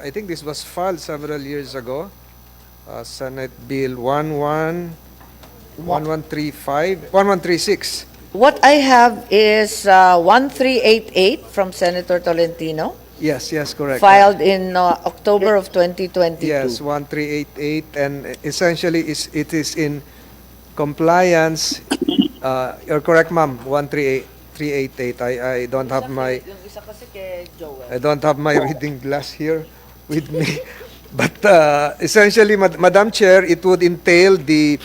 I think this was filed several years ago. Senate Bill 1136. What I have is 1388 from Senator Tolentino, Yes, correct. filed in October of 2022. Yes, 1388, and essentially it is in compliance. You're correct, ma'am. 1388. I don't have my Yung isa kasi kay Joel. I don't have my reading glass here with me. But essentially, Madam Chair, it would entail the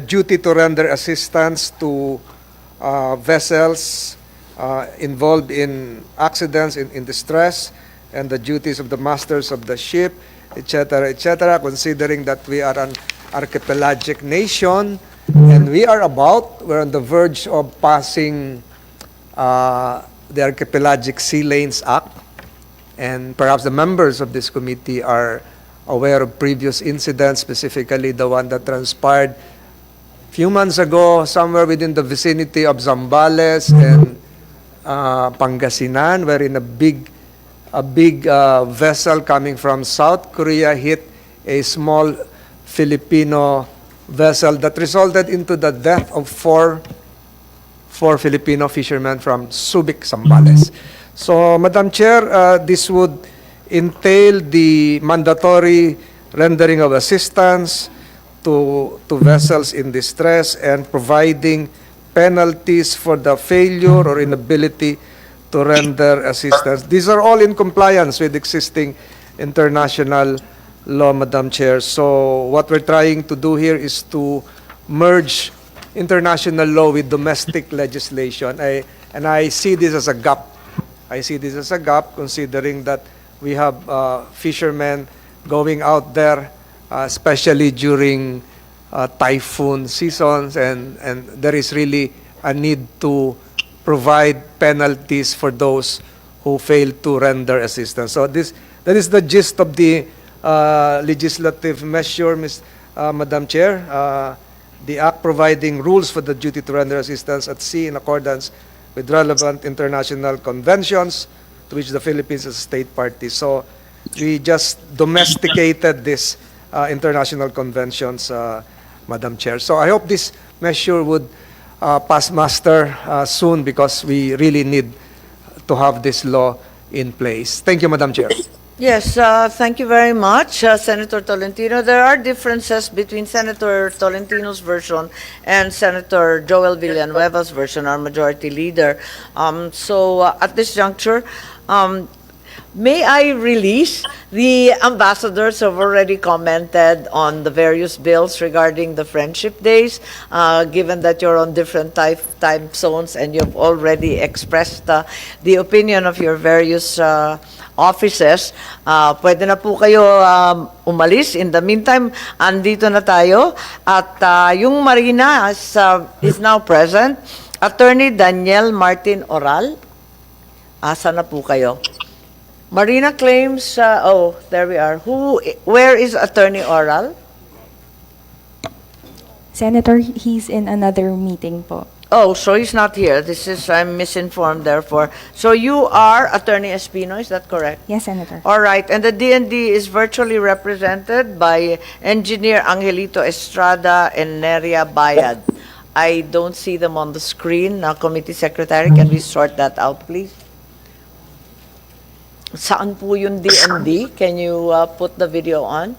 duty to render assistance to vessels involved in accidents, in distress, and the duties of the masters of the ship, etc., considering that we are an archipelagic nation, and we're on the verge of passing the Archipelagic Sea Lanes Act, and perhaps the members of this committee are aware of previous incidents, specifically the one that transpired few months ago somewhere within the vicinity of Zambales and Pangasinan, wherein a big vessel coming from South Korea hit a small Filipino vessel that resulted into the death of four Filipino fishermen from Subic, Zambales. So, Madam Chair, this would entail the mandatory rendering of assistance to vessels in distress and providing penalties for the failure or inability to render assistance. These are all in compliance with existing international law, Madam Chair. So what we're trying to do here is to merge international law with domestic legislation. And I see this as a gap. Considering that we have fishermen going out there, especially during typhoon seasons, and there is really a need to provide penalties for those who fail to render assistance. So that is the gist of the legislative measure, Madam Chair. The Act providing rules for the duty to render assistance at sea in accordance with relevant international conventions to which the Philippines is a state party. So we just domesticated this international conventions, Madam Chair. So I hope this measure would pass muster soon, because we really need to have this law in place. Thank you, Madam Chair. Yes, thank you very much, Senator Tolentino. There are differences between Senator Tolentino's version and Senator Joel Villanueva's version, our majority leader. So at this juncture, may I release the ambassadors who have already commented on the various bills regarding the Friendship Days, given that you're on different time zones and you've already expressed the opinion of your various offices. Pwede na po kayo umalis. In the meantime, andito na tayo. At yung Marina is now present. Attorney Daniel Martin Oral. Asa na po kayo? Marina claims, oh, there we are. Where is Attorney Oral? Senator, he's in another meeting po. Oh, so he's not here. I'm misinformed, therefore. So you are Attorney Espino, is that correct? Yes, Senator. All right, and the DND is virtually represented by Engineer Angelito Estrada and Neria Bayad. I don't see them on the screen. Now, Committee Secretary, can we sort that out, please? Saan po yung DND? Can you put the video on?